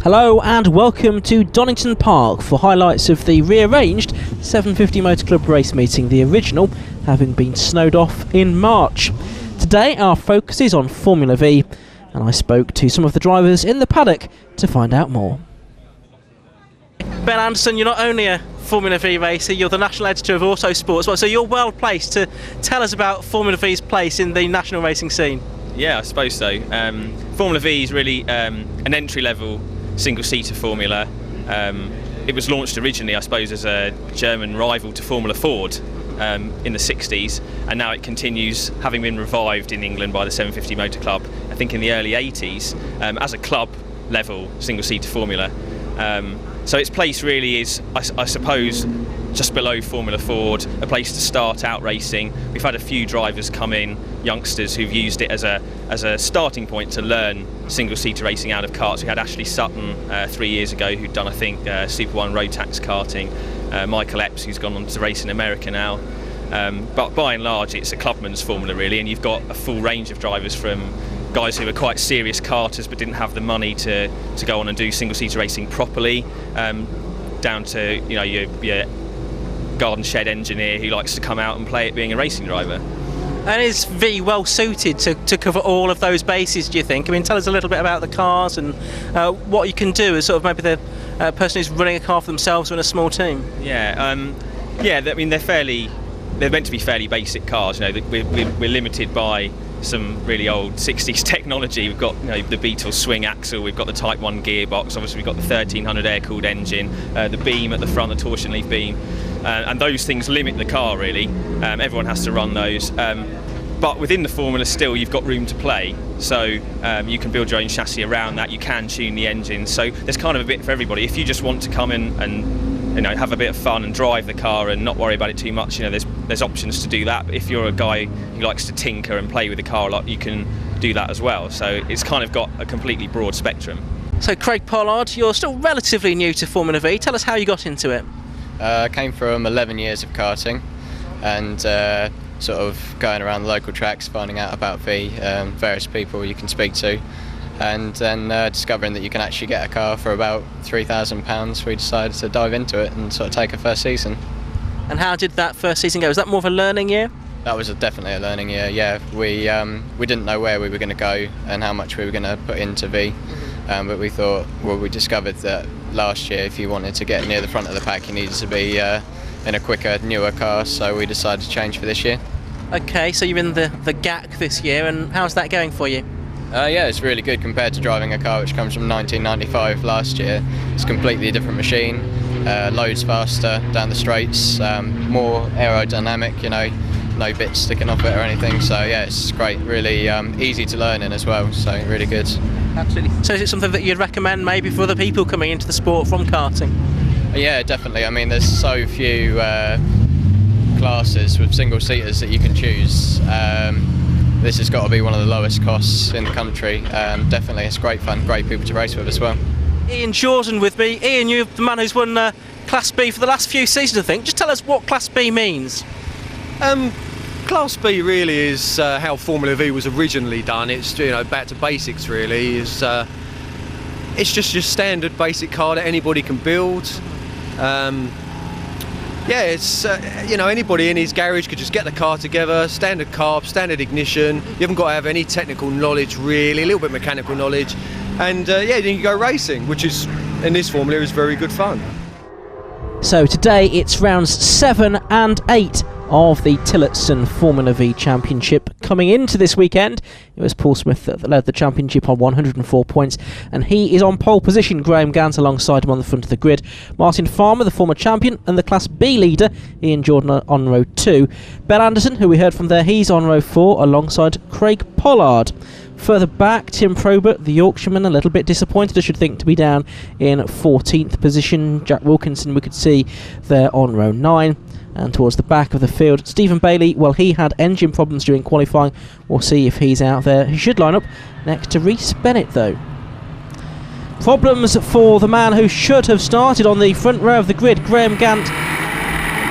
Hello and welcome to Donington Park for highlights of the rearranged 750 Motor Club race meeting, the original having been snowed off in March. Today our focus is on Formula V, and I spoke to some of the drivers in the paddock to find out more. Ben Anderson, you're not only a Formula V racer, you're the national editor of Autosport as well, so you're well placed to tell us about Formula V's place in the national racing scene. Yeah, I suppose so. Formula V is really an entry-level single-seater formula. It was launched originally, I suppose, as a German rival to Formula Ford in the 60s, and now it continues, having been revived in England by the 750 Motor Club, I think in the early 80s, as a club-level single-seater formula. So its place really is, I suppose, just below Formula Ford, a place to start out racing. We've had a few drivers come in, youngsters who've used it as a starting point to learn single-seater racing out of karts. We had Ashley Sutton 3 years ago, who'd done, I think, Super 1 road tax karting. Michael Epps, who's gone on to race in America now. But by and large, it's a clubman's formula really, and you've got a full range of drivers, from guys who are quite serious karters but didn't have the money to go on and do single-seater racing properly, down to your garden shed engineer who likes to come out and play it being a racing driver. And is V well suited to cover all of those bases, do you think? I mean, tell us a little bit about the cars and what you can do as sort of maybe the person who's running a car for themselves or in a small team. Yeah, I mean they're meant to be fairly basic cars. You know, we're limited by some really old 60s technology. We've got the Beetle swing axle, we've got the Type 1 gearbox, obviously we've got the 1300 air-cooled engine, the beam at the front, the torsion leaf beam, and those things limit the car really. Everyone has to run those, but within the formula still you've got room to play, so you can build your own chassis around that, you can tune the engine, so there's kind of a bit for everybody. If you just want to come in and have a bit of fun and drive the car and not worry about it too much, there's options to do that. But if you're a guy who likes to tinker and play with the car a lot, you can do that as well. So it's kind of got a completely broad spectrum. So Craig Pollard, you're still relatively new to Formula V. Tell us how you got into it. I came from 11 years of karting and sort of going around the local tracks, finding out about V, various people you can speak to, and then discovering that you can actually get a car for about £3,000, we decided to dive into it and sort of take a first season. And how did that first season go? Was that more of a learning year? That was definitely a learning year, yeah. We didn't know where we were going to go and how much we were going to put into V, but we discovered that last year if you wanted to get near the front of the pack you needed to be in a quicker, newer car, so we decided to change for this year. Okay, so you're in the GAC this year, and how's that going for you? Yeah, it's really good compared to driving a car which comes from 1995 last year. It's a completely different machine, loads faster down the straights, more aerodynamic, no bits sticking off it or anything, so yeah, it's great, really easy to learn in as well, so really good. Absolutely. So is it something that you'd recommend maybe for other people coming into the sport from karting? Yeah, definitely. I mean, there's so few classes with single-seaters that you can choose. This has got to be one of the lowest costs in the country. Definitely, it's great fun, great people to race with as well. Ian Jordan with me. Ian, you're the man who's won Class B for the last few seasons, I think. Just tell us what Class B means. Class B really is how Formula V was originally done. It's back to basics really. It's just your standard basic car that anybody can build. Yeah, it's anybody in his garage could just get the car together, standard carb, standard ignition. You haven't got to have any technical knowledge really, a little bit of mechanical knowledge, and then you go racing, which is in this formula is very good fun. So today it's rounds 7 and 8 of the Tillotson Formula V Championship. Coming into this weekend, it was Paul Smith that led the championship on 104 points, and he is on pole position. Graham Gant alongside him on the front of the grid. Martin Farmer, the former champion, and the Class B leader, Ian Jordan, on row 2. Ben Anderson, who we heard from there, he's on row 4 alongside Craig Pollard. Further back, Tim Probert, the Yorkshireman, a little bit disappointed, I should think, to be down in 14th position. Jack Wilkinson, we could see there on row 9. And towards the back of the field, Stephen Bailey, well, he had engine problems during qualifying. We'll see if he's out there. He should line up next to Rhys Bennett, though. Problems for the man who should have started on the front row of the grid. Graham Gant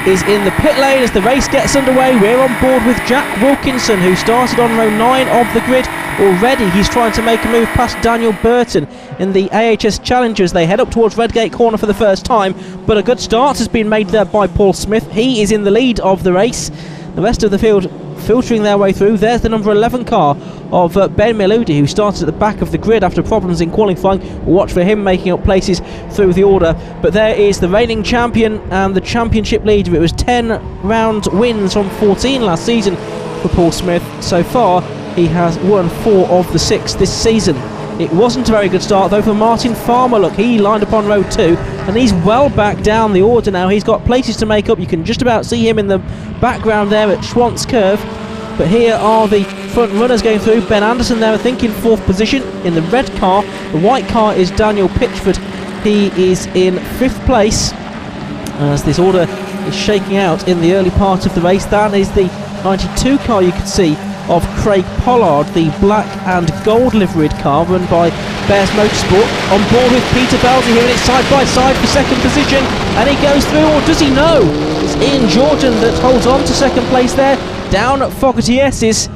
is in the pit lane as the race gets underway. We're on board with Jack Wilkinson, who started on row 9 of the grid. already he's trying to make a move past Daniel Burton in the AHS Challenger as they head up towards Redgate Corner for the first time. But a good start has been made there by Paul Smith. He is in the lead of the race. The rest of the field filtering their way through. There's the number 11 car of Ben Meludi, who started at the back of the grid after problems in qualifying. We'll watch for him making up places through the order. But there is the reigning champion and the championship leader. It was 10 round wins from 14 last season for Paul Smith. So far he has won 4 of the 6 this season. It wasn't a very good start though for Martin Farmer. Look, he lined up on row 2 and he's well back down the order now. He's got places to make up. You can just about see him in the background there at Schwantz Curve. But here are the front runners going through. Ben Anderson there, I think, in 4th position in the red car. The white car is Daniel Pitchford. He is in 5th place as this order is shaking out in the early part of the race. That is the 92 car you can see of Craig Pollard, the black and gold liveried car run by Bears Motorsport. On board with Peter Belsey here, and it's side by side for 2nd position, and he goes through, or does he? No, it's Ian Jordan that holds on to 2nd place there, down at Fogarty S's,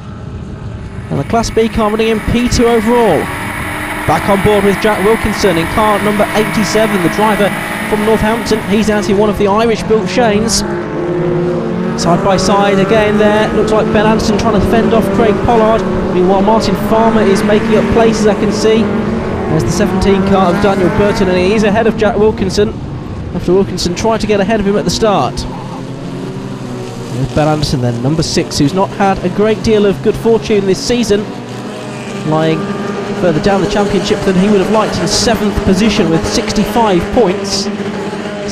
and the Class B car running in P2 overall. Back on board with Jack Wilkinson in car number 87, the driver from Northampton. He's out in one of the Irish built Shanes. Side by side again there, looks like Ben Anderson trying to fend off Craig Pollard. Meanwhile Martin Farmer is making up places, I can see. There's the 17 car of Daniel Burton, and he is ahead of Jack Wilkinson after Wilkinson tried to get ahead of him at the start. There's Ben Anderson then, number 6, who's not had a great deal of good fortune this season, lying further down the championship than he would have liked, in 7th position with 65 points.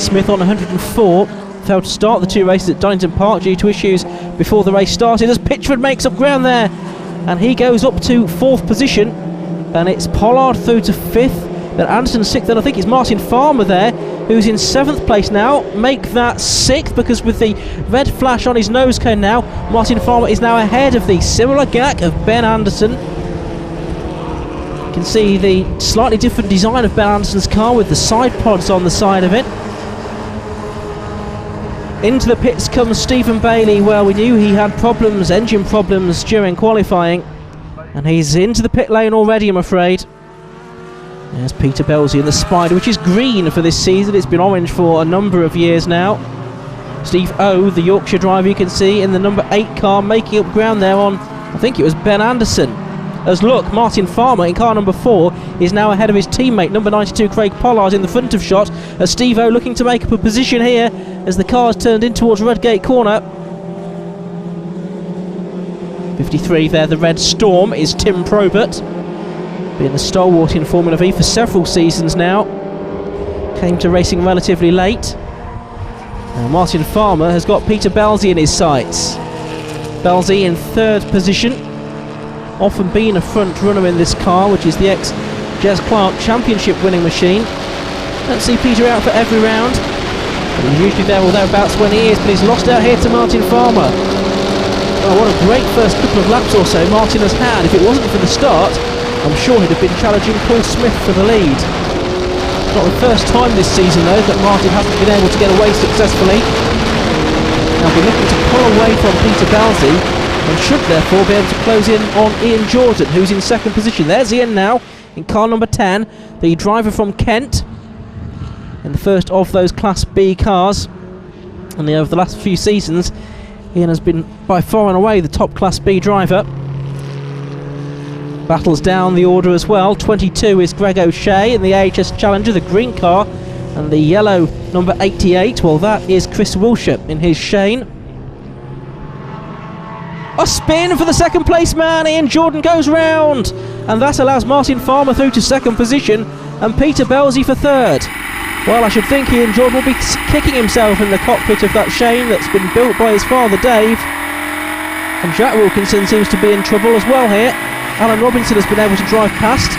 Smith on 104. Failed to start the 2 races at Donington Park due to issues before the race started, as Pitchford makes up ground there and he goes up to 4th position, and it's Pollard through to 5th, then Anderson 6th, then I think it's Martin Farmer there who's in 7th place now. Make that 6th, because with the red flash on his nose cone now, Martin Farmer is now ahead of the similar GAC of Ben Anderson. You can see the slightly different design of Ben Anderson's car with the side pods on the side of it. Into the pits comes Stephen Bailey. Well, we knew he had problems, engine problems during qualifying, and he's into the pit lane already, I'm afraid. There's Peter Belsey in the Spider, which is green for this season. It's been orange for a number of years now. Steve O, the Yorkshire driver, you can see in the number 8 car, making up ground there on, I think it was Ben Anderson. As look, Martin Farmer in car number 4 is now ahead of his teammate, number 92 Craig Pollard, in the front of shot, as Steve-O looking to make up a position here as the car's turned in towards Redgate Corner. 53 there, the Red Storm, is Tim Probert, been a stalwart in Formula V for several seasons now, came to racing relatively late. Now Martin Farmer has got Peter Belsey in his sights. Belsey in 3rd position, often been a front runner in this car, which is the ex-Jez Clark Championship winning machine. Don't see Peter out for every round, but he's usually there or thereabouts when he is, but he's lost out here to Martin Farmer. Oh, what a great first couple of laps or so Martin has had. If it wasn't for the start, I'm sure he'd have been challenging Paul Smith for the lead. Not the first time this season though that Martin hasn't been able to get away successfully. Now we're looking to pull away from Peter Belsey, and should therefore be able to close in on Ian Jordan, who's in 2nd position. There's Ian now in car number 10, the driver from Kent, in the first of those Class B cars. And over the last few seasons, Ian has been by far and away the top Class B driver. Battles down the order as well. 22 is Greg O'Shea in the AHS Challenger, the green car, and the yellow number 88, well, that is Chris Wilshire in his Shane. A spin for the 2nd place man, Ian Jordan goes round, and that allows Martin Farmer through to 2nd position and Peter Belsey for 3rd. Well, I should think Ian Jordan will be kicking himself in the cockpit of that Shane that's been built by his father Dave. And Jack Wilkinson seems to be in trouble as well here. Alan Robinson has been able to drive past.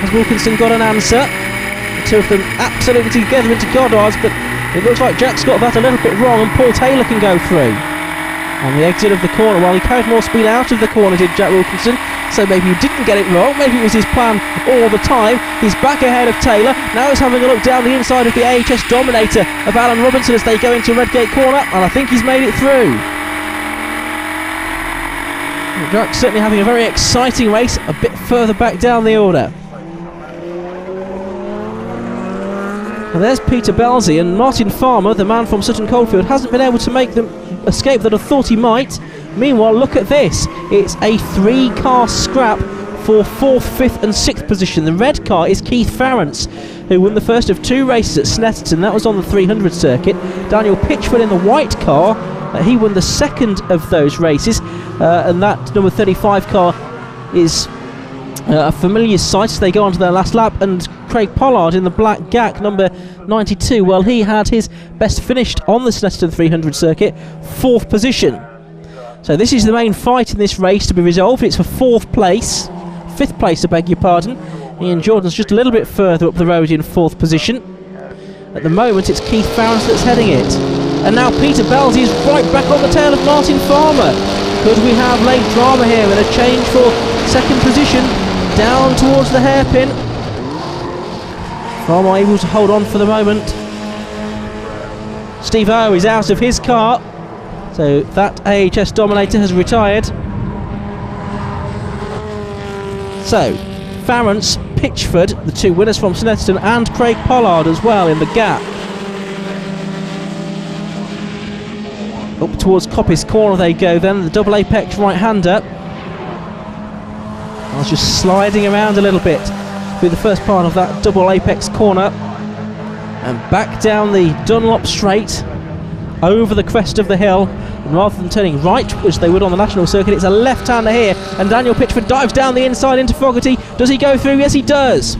Has Wilkinson got an answer? The two of them absolutely together into Goddards, but it looks like Jack's got that a little bit wrong and Paul Taylor can go through. On the exit of the corner, well, he carried more speed out of the corner, did Jack Wilkinson, so maybe he didn't get it wrong, maybe it was his plan all the time. He's back ahead of Taylor, now he's having a look down the inside of the AHS Dominator of Alan Robinson as they go into Redgate Corner, and I think he's made it through. Jack certainly having a very exciting race, a bit further back down the order. And there's Peter Belsey, and Martin Farmer, the man from Sutton Coldfield, hasn't been able to make the escape that I thought he might. Meanwhile, look at this. It's a 3-car scrap for 4th, 5th and 6th position. The red car is Keith Farrance, who won the first of 2 races at Snetterton. That was on the 300 circuit. Daniel Pitchford in the white car. He won the second of those races. And that number 35 car is a familiar sight as they go on to their last lap. And Craig Pollard in the black GAC, number 92, well, he had his best finished on the Snetterton 300 circuit, 4th position. So this is the main fight in this race to be resolved. It's for 4th place. 5th place, I beg your pardon. Ian Jordan's just a little bit further up the road in 4th position. At the moment it's Keith Farrance that's heading it. And now Peter Belsey is right back on the tail of Martin Farmer. Could we have late drama here and a change for 2nd position down towards the hairpin? Farmer able to hold on for the moment. Steve O is out of his car, so that AHS Dominator has retired. So, Farrance, Pitchford, the 2 winners from Snetterton, and Craig Pollard as well in the gap. Up towards Coppice Corner they go then, the double apex right-hander. I was just sliding around a little bit through the first part of that double apex corner. And back down the Dunlop Straight, over the crest of the hill. And rather than turning right, which they would on the national circuit, it's a left-hander here, and Daniel Pitchford dives down the inside into Fogarty. Does he go through? Yes, he does.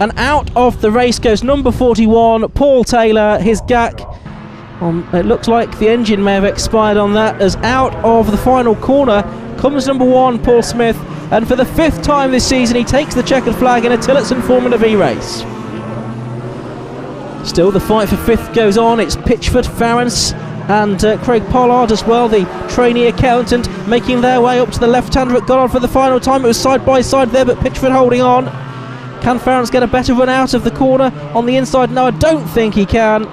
And out of the race goes number 41, Paul Taylor, his GAC. It looks like the engine may have expired on that, as out of the final corner comes number 1, Paul Smith, and for the 5th time this season he takes the checkered flag in a Tillotson Formula V race. Still, the fight for 5th goes on. It's Pitchford, Farrance and Craig Pollard as well, the trainee accountant, making their way up to the left-hander at Goddard for the final time. It was side by side there, but Pitchford holding on. Can Farrance get a better run out of the corner on the inside? No, I don't think he can.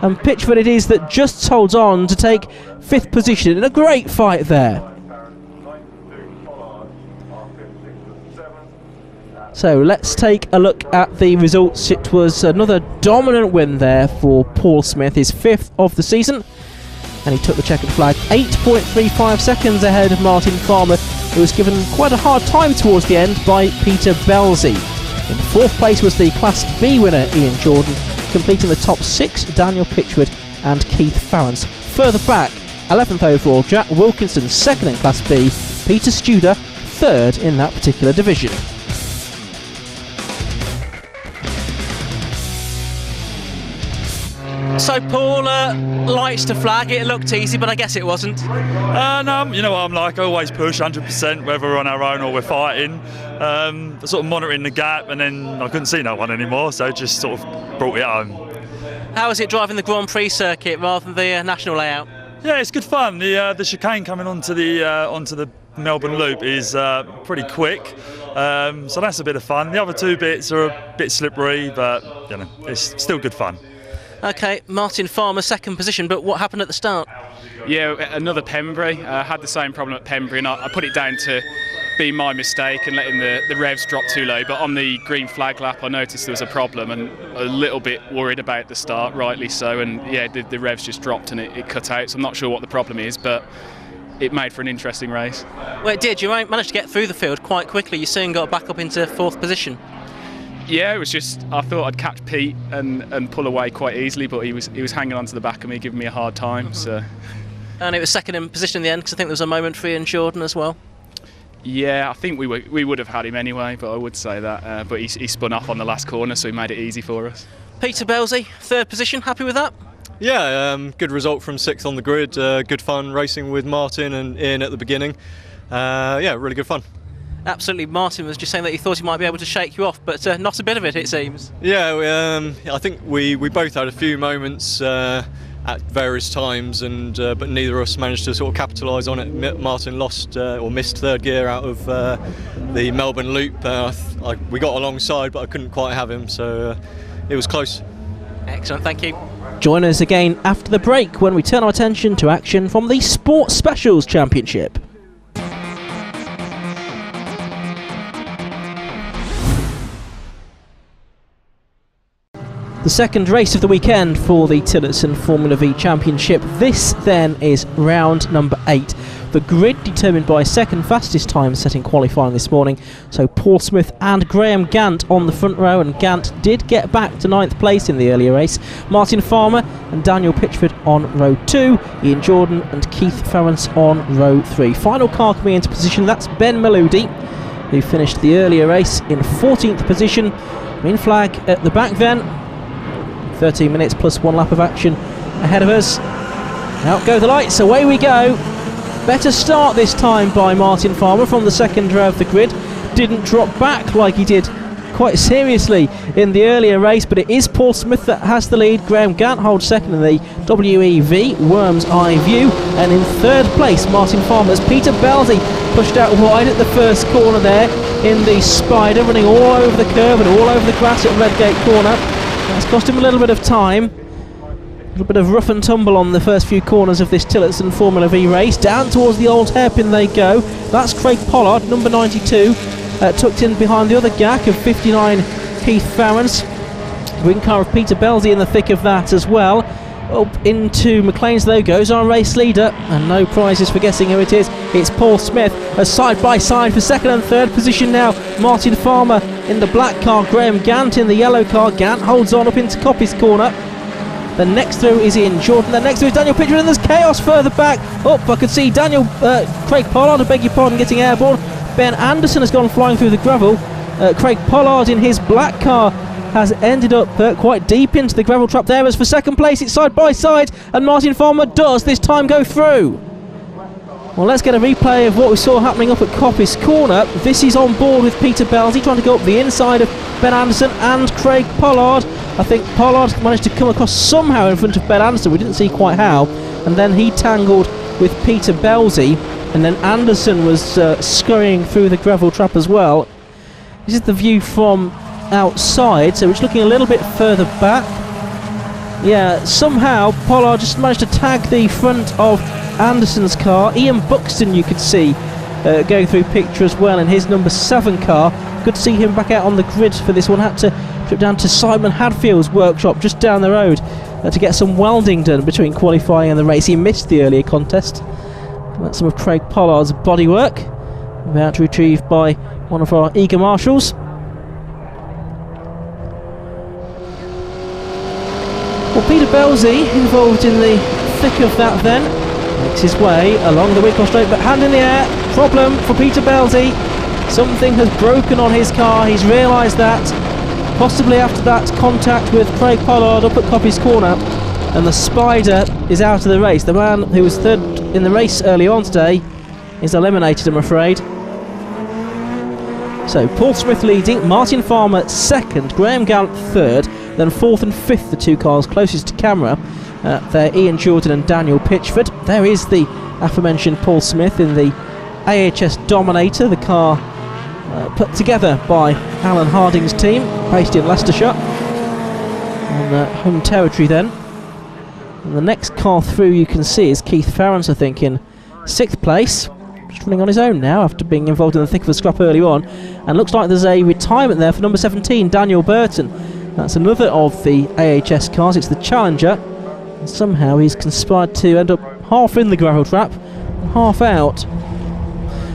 And Pitchford it is that just holds on to take 5th position in a great fight there. So let's take a look at the results. It was another dominant win there for Paul Smith, his 5th of the season, and he took the checkered flag 8.35 seconds ahead of Martin Farmer, who was given quite a hard time towards the end by Peter Belsey. In 4th place was the Class B winner Ian Jordan, completing the top 6 Daniel Pitchford and Keith Farrance. Further back, 11th overall Jack Wilkinson, 2nd in Class B, Peter Studer 3rd in that particular division. So Paul likes to flag it. It looked easy, but I guess it wasn't. No, you know what I'm like. I always push 100%, whether we're on our own or we're fighting. Sort of monitoring the gap, and then I couldn't see no one anymore, so just sort of brought it home. How is it driving the Grand Prix circuit rather than the national layout? Yeah, it's good fun. The chicane coming onto the Melbourne Loop is pretty quick, so that's a bit of fun. The other 2 bits are a bit slippery, but you know, it's still good fun. Okay, Martin Farmer, 2nd position, but what happened at the start? Yeah, another Pembrey. Had the same problem at Pembrey, and I put it down to being my mistake and letting the revs drop too low. But on the green flag lap, I noticed there was a problem, and a little bit worried about the start, rightly so. And yeah, the revs just dropped and it cut out. So I'm not sure what the problem is, but it made for an interesting race. Well, it did. You managed to get through the field quite quickly. You soon got back up into 4th position. Yeah, it was just, I thought I'd catch Pete and pull away quite easily, but he was hanging on to the back of me, giving me a hard time. So. And it was 2nd in position in the end, because I think there was a moment for Ian Jordan as well. Yeah, I think we would have had him anyway, but I would say that. But he spun off on the last corner, so he made it easy for us. Peter Belsey, 3rd position, happy with that? Yeah, good result from 6th on the grid. Good fun racing with Martin and Ian at the beginning. Yeah, really good fun. Absolutely. Martin was just saying that he thought he might be able to shake you off, but not a bit of it, it seems. Yeah, I think we both had a few moments at various times, and but neither of us managed to sort of capitalise on it. Martin lost or missed 3rd gear out of the Melbourne Loop. We got alongside, but I couldn't quite have him, so it was close. Excellent, thank you. Join us again after the break when we turn our attention to action from the Sports Specials Championship. The second race of the weekend for the Tillotson Formula V Championship. This then is round number 8. The grid determined by second fastest time setting qualifying this morning. So Paul Smith and Graham Gant on the front row, and Gant did get back to 9th place in the earlier race. Martin Farmer and Daniel Pitchford on row 2. Ian Jordan and Keith Farrance on row 3. Final car coming into position, that's Ben Maludi, who finished the earlier race in 14th position. Green flag at the back then. 13 minutes plus 1 lap of action ahead of us. Out go the lights, away we go. Better start this time by Martin Farmer from the second row of the grid. Didn't drop back like he did quite seriously in the earlier race, but it is Paul Smith that has the lead. Graham Gant holds second in the WEV Worm's Eye View, and in third place Martin Farmer as Peter Belsey pushed out wide at the first corner there in the Spider, running all over the curve and all over the grass at Redgate Corner. That's cost him a little bit of time. A little bit of rough and tumble on the first few corners of this Tillotson Formula V race. Down towards the old hairpin they go. That's Craig Pollard, number 92, tucked in behind the other gack of 59 Keith Farrance. Wing car of Peter Belsey in the thick of that as well. Up into McLean's though goes our race leader, and no prizes for guessing who it is. It's Paul Smith, a side by side for second and third position now. Martin Farmer in the black car, Graham Gant in the yellow car. Gant holds on up into Coppy's corner. The next through is Ian Jordan. The next through is Daniel Pitchford, and there's chaos further back. Up, I could see Craig Pollard, I beg your pardon, getting airborne. Ben Anderson has gone flying through the gravel. Craig Pollard in his black car has ended up quite deep into the gravel trap there. As for second place, it's side by side, and Martin Farmer does this time go through. Well, let's get a replay of what we saw happening up at Coppy's corner. This is on board with Peter Belsey trying to go up the inside of Ben Anderson and Craig Pollard. I think Pollard managed to come across somehow in front of Ben Anderson. We didn't see quite how, and then he tangled with Peter Belsey, and then Anderson was scurrying through the gravel trap as well. This is the view from outside, so we're just looking a little bit further back. Yeah, somehow Pollard just managed to tag the front of Anderson's car. Ian Buxton you could see going through picture as well in his number 7 car. Good to see him back out on the grid for this one. Had to trip down to Simon Hadfield's workshop just down the road to get some welding done between qualifying and the race. He missed the earlier contest. That's some of Craig Pollard's bodywork, about to retrieve by one of our eager marshals. Well, Peter Belsey, involved in the thick of that then, makes his way along the Wicklow Straight, but hand in the air, problem for Peter Belsey. Something has broken on his car, he's realised that, possibly after that contact with Craig Pollard up at Coppy's corner, and the Spider is out of the race. The man who was third in the race early on today is eliminated, I'm afraid. So Paul Smith leading, Martin Farmer second, Graham Gant third, then fourth and fifth the two cars closest to camera. They're Ian Jordan and Daniel Pitchford. There is the aforementioned Paul Smith in the AHS Dominator, the car put together by Alan Harding's team, based in Leicestershire, on home territory then. And the next car through you can see is Keith Farrance, I think, in 6th place. Just running on his own now after being involved in the thick of a scrap early on. And looks like there's a retirement there for number 17, Daniel Burton. That's another of the AHS cars, it's the Challenger. And somehow he's conspired to end up half in the gravel trap and half out.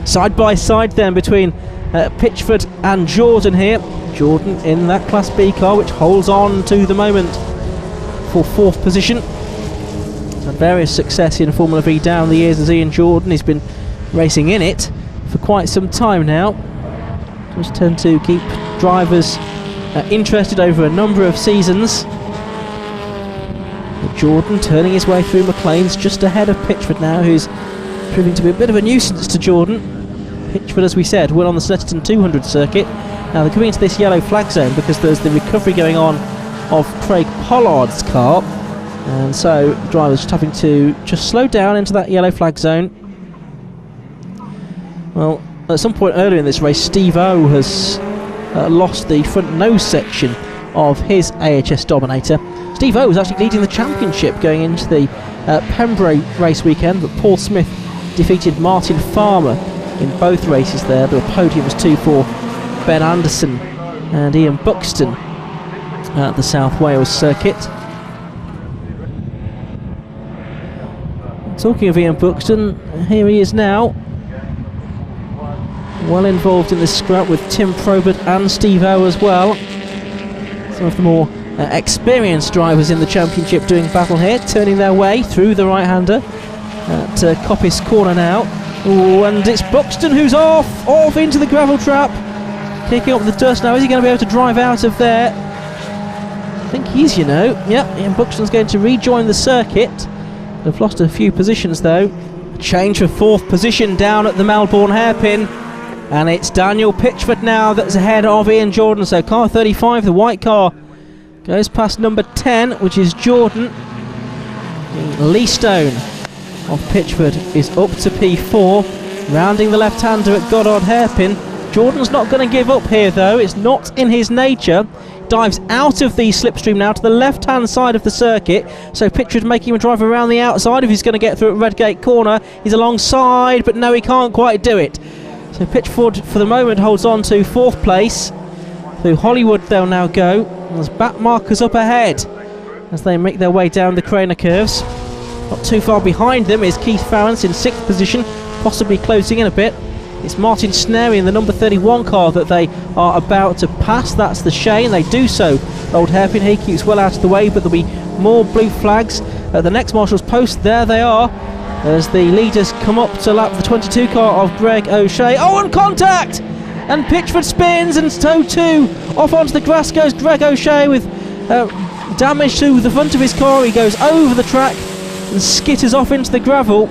Side by side then between Pitchford and Jordan here. Jordan in that Class B car, which holds on to the moment for 4th position. He's had various success in Formula V down the years as Ian Jordan. He's been racing in it for quite some time now. Just tend to keep drivers interested over a number of seasons. But Jordan turning his way through McLean's just ahead of Pitchford now, who's proving to be a bit of a nuisance to Jordan. Pitchford, as we said, went on the Snetterton 200 circuit. Now they're coming into this yellow flag zone because there's the recovery going on of Craig Pollard's car, and so the driver's just having to just slow down into that yellow flag zone. Well, at some point earlier in this race, Steve O has lost the front nose section of his AHS Dominator. Steve O was actually leading the championship going into the Pembrey race weekend, but Paul Smith defeated Martin Farmer in both races there. The podium was 2 for Ben Anderson and Ian Buxton at the South Wales circuit. Talking of Ian Buxton, here he is now, well involved in this scrap with Tim Probert and Steve O as well. Some of the more experienced drivers in the championship doing battle here, turning their way through the right-hander at Coppice Corner now. Ooh, and it's Buxton who's off into the gravel trap, kicking up the dust now. Is he going to be able to drive out of there? I think he's, yep, Ian Buxton's going to rejoin the circuit. They've lost a few positions though. A change for 4th position down at the Melbourne hairpin, and it's Daniel Pitchford now that's ahead of Ian Jordan. So car 35, the white car, goes past number 10, which is Jordan. The Lee Stone of Pitchford is up to P4, rounding the left-hander at Goddard hairpin. Jordan's not going to give up here though, it's not in his nature. Dives out of the slipstream now to the left-hand side of the circuit, so Pitchford making him drive around the outside if he's going to get through at Redgate Corner. He's alongside, but no, he can't quite do it. So Pitchford for the moment holds on to 4th place. Through Hollywood they'll now go. There's back markers up ahead as they make their way down the Craner curves. Not too far behind them is Keith Farrance in 6th position, possibly closing in a bit. It's Martin Snary in the number 31 car that they are about to pass. That's the Shane. They do so. Old Hairpin, he keeps well out of the way, but there'll be more blue flags at the next marshal's post. There they are as the leaders come up to lap the 22 car of Greg O'Shea. Oh, and contact! And Pitchford spins, and so too off onto the grass goes Greg O'Shea with damage to the front of his car. He goes over the track and skitters off into the gravel.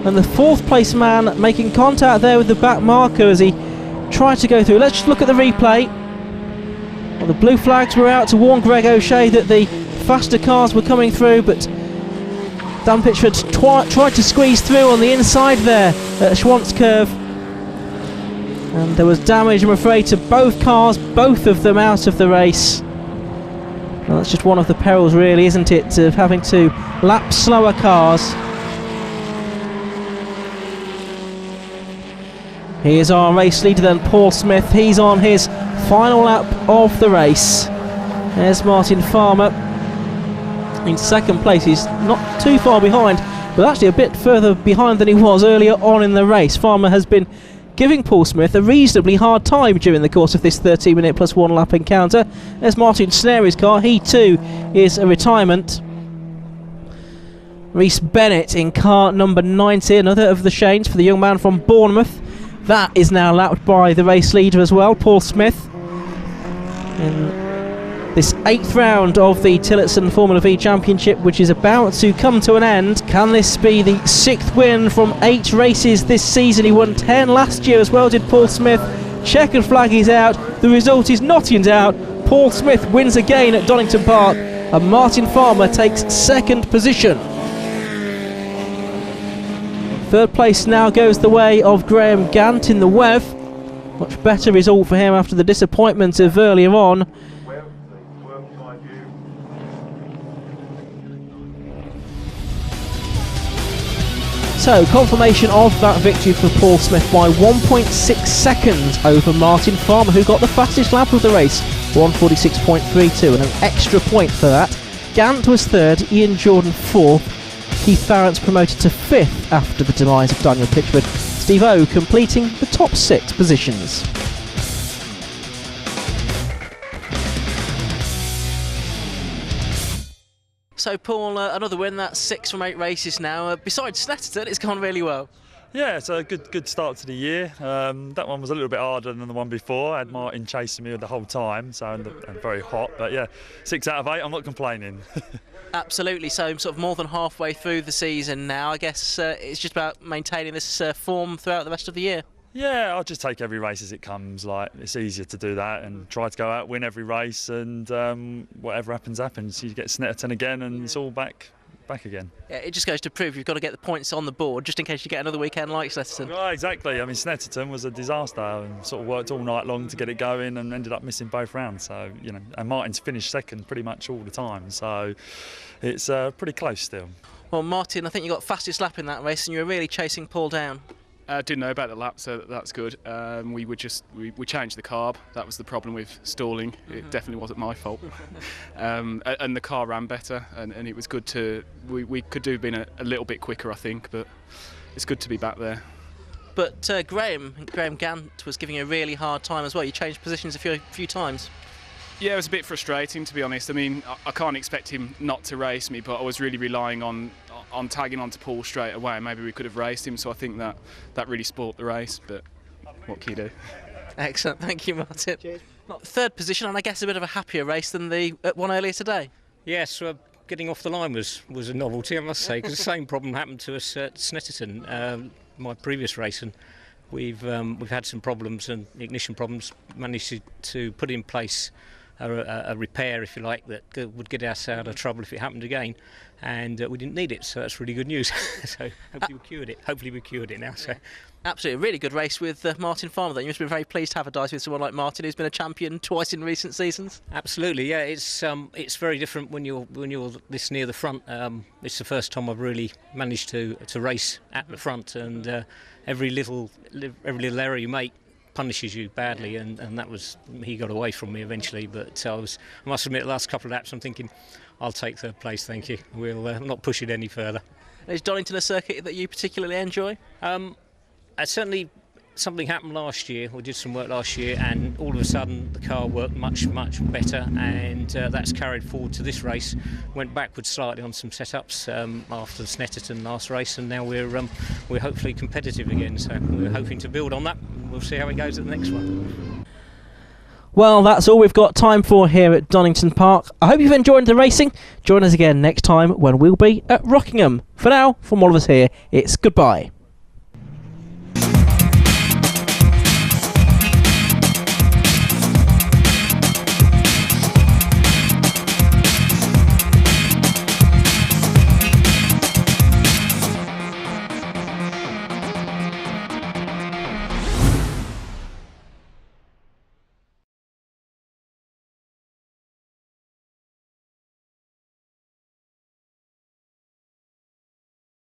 And the 4th place man making contact there with the back marker as he tried to go through. Let's just look at the replay. Well, the blue flags were out to warn Greg O'Shea that the faster cars were coming through, but Dan Pitchford tried to squeeze through on the inside there at Schwantz curve. And there was damage, I'm afraid, to both cars, both of them out of the race. Well, that's just one of the perils, really, isn't it, of having to lap slower cars. Here's our race leader then, Paul Smith. He's on his final lap of the race. There's Martin Farmer in 2nd place. He's not too far behind, but actually a bit further behind than he was earlier on in the race. Farmer has been giving Paul Smith a reasonably hard time during the course of this 13-minute plus 1 lap encounter. There's Martin Snary's car. He too is a retirement. Rhys Bennett in car number 90, another of the Shanes for the young man from Bournemouth. That is now lapped by the race leader as well, Paul Smith. In this 8th round of the Tillotson Formula V Championship, which is about to come to an end. Can this be the 6th win from 8 races this season? He won 10 last year as well, did Paul Smith. Checkered flag is out. The result is not in doubt. Paul Smith wins again at Donington Park, and Martin Farmer takes 2nd position. 3rd place now goes the way of Graham Gant in the WEV. Much better result for him after the disappointment of earlier on. So, confirmation of that victory for Paul Smith by 1.6 seconds over Martin Farmer, who got the fastest lap of the race, 1:46.32, and an extra point for that. Gant was 3rd, Ian Jordan 4th. Keith Farrance promoted to 5th after the demise of Daniel Pitchford. Steve O completing the top 6 positions. So Paul, another win, that's 6 from 8 races now. Besides Snetterton, it's gone really well. Yeah, it's a good start to the year. That one was a little bit harder than the one before. I had Martin chasing me the whole time, so and very hot. But yeah, 6 out of 8, I'm not complaining. Absolutely, so sort of more than halfway through the season now. I guess it's just about maintaining this form throughout the rest of the year. Yeah, I'll just take every race as it comes. Like, it's easier to do that and try to go out, win every race, and whatever happens, happens. You get Snetterton again, and it's all back back again. Yeah, it just goes to prove you've got to get the points on the board just in case you get another weekend like Snetterton. Right, exactly. I mean, Snetterton was a disaster and sort of worked all night long to get it going and ended up missing both rounds. So, you know, and Martin's finished second pretty much all the time. So it's pretty close still. Well, Martin, I think you got fastest lap in that race and you were really chasing Paul down. Didn't know about the lap, so that's good. We changed the carb. That was the problem with stalling. It definitely wasn't my fault. And the car ran better, and it was good to. We could do been a little bit quicker, I think, but it's good to be back there. But Graham Gant was giving you a really hard time as well. You changed positions a few times. Yeah, it was a bit frustrating, to be honest. I mean, I can't expect him not to race me, but I was really relying on tagging onto Paul straight away. Maybe we could have raced him, so I think that really spoilt the race, but what can you do? Excellent, thank you, Martin. Cheers. Third position, and I guess a bit of a happier race than the one earlier today. Yes, getting off the line was a novelty, I must say, because the same problem happened to us at Snetterton, my previous race, and we've had some problems and ignition problems. Managed to put in place a repair, if you like, that would get us out of trouble if it happened again, and we didn't need it, so that's really good news. So hopefully we cured it now. So absolutely, a really good race with Martin Farmer. Then you must have been very pleased to have a dice with someone like Martin, who's been a champion twice in recent seasons. Absolutely, yeah. It's very different when you're this near the front. It's the first time I've really managed to race at the front, and every little error you make punishes you badly, and that was, he got away from me eventually, but I must admit, the last couple of laps I'm thinking, I'll take third place, thank you. We'll not push it any further. Is Donington a circuit that you particularly enjoy? Certainly something happened last year. We did some work last year, and all of a sudden the car worked much better, and that's carried forward to this race. Went backwards slightly on some setups after the Snetterton last race, and now we're hopefully competitive again. So we're hoping to build on that. We'll see how it goes at the next one. Well, that's all we've got time for here at Donington Park. I hope you've enjoyed the racing. Join us again next time when we'll be at Rockingham. For now, from all of us here, it's goodbye.